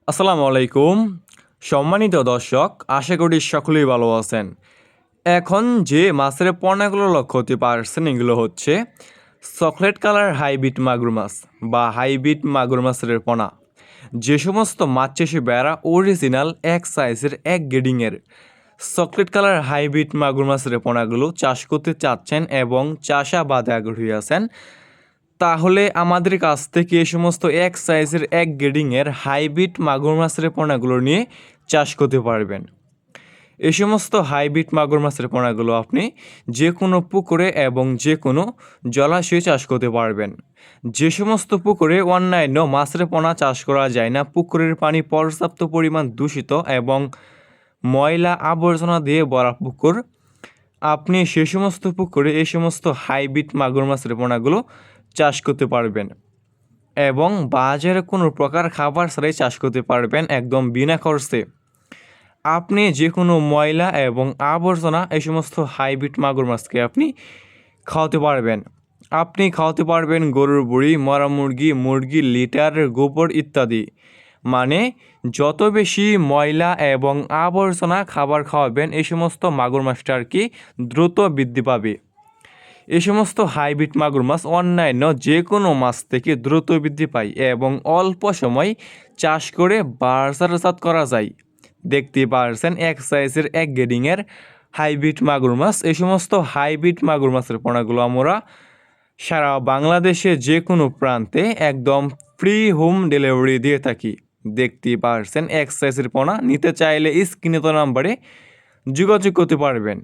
আসসালামু আলাইকুম। সম্মানিত দর্শক, আশা করি সকলেই ভালো আছেন। এখন যে মাছের পোনাগুলো লক্ষ্য করতে পারছেন এগুলো হচ্ছে চকলেট কালার হাইব্রিড মাগুর মাছ বা হাইব্রিড মাগুর মাছের পোনা। যে সমস্ত মাছ চাষি বেড়া অরিজিনাল এক সাইজের এক গ্রেডিংয়ের চকলেট কালার হাইব্রিড মাগুর মাছের পোনাগুলো চাষ করতে চাচ্ছেন এবং চাষাবাদে আগ্রহী আছেন, তাহলে আমাদের কাছ থেকে এই সমস্ত এক সাইজের এক গ্রেডিংয়ের হাইব্রিড মাগুর মাছের পোনাগুলো নিয়ে চাষ করতে পারবেন। এই সমস্ত হাইব্রিড মাগুর মাছের পোনাগুলো আপনি যে কোনো পুকুরে এবং যে কোনো জলাশয়ে চাষ করতে পারবেন। যে সমস্ত পুকুরে অন্যান্য মাছের পোনা চাষ করা যায় না, পুকুরের পানি পর্যাপ্ত পরিমাণ দূষিত এবং ময়লা আবর্জনা দিয়ে ভরা পুকুর, আপনি সে সমস্ত পুকুরে এই সমস্ত হাইব্রিড মাগুর মাছের পোনাগুলো চাষ করতে পারবেন এবং বাজারে কোনো প্রকার খাবার ছাড়াই চাষ করতে পারবেন একদম বিনা খরচে। আপনি যে কোনো ময়লা এবং আবর্জনা এই সমস্ত হাইব্রিড মাগুর মাছকে আপনি খাওয়াতে পারবেন। আপনি খাওয়াতে পারবেন গরুর বুড়ি, মরা মুরগি, মুরগির লিটার, গোবর ইত্যাদি। মানে যত বেশি ময়লা এবং আবর্জনা খাবার খাওয়াবেন এই সমস্ত মাগুর মাছটা আর কি দ্রুত বৃদ্ধি পাবে। এই সমস্ত হাইব্রিড মাগুর মাছ অন্যান্য যে কোনো মাছ থেকে দ্রুত বৃদ্ধি পায় এবং অল্প সময় চাষ করে বাজারজাত করা যায়। দেখতে পারছেন এক সাইজের এক গ্রেডিংয়ের হাইব্রিড মাগুর মাছ। এই সমস্ত হাইব্রিড মাগুর মাছের পোনাগুলো আমরা সারা বাংলাদেশে যে কোনো প্রান্তে একদম ফ্রি হোম ডেলিভারি দিয়ে থাকি। দেখতে পারছেন এক সাইজের পোনা নিতে চাইলে স্ক্রিনে তো নাম্বারে যোগাযোগ করতে পারবেন।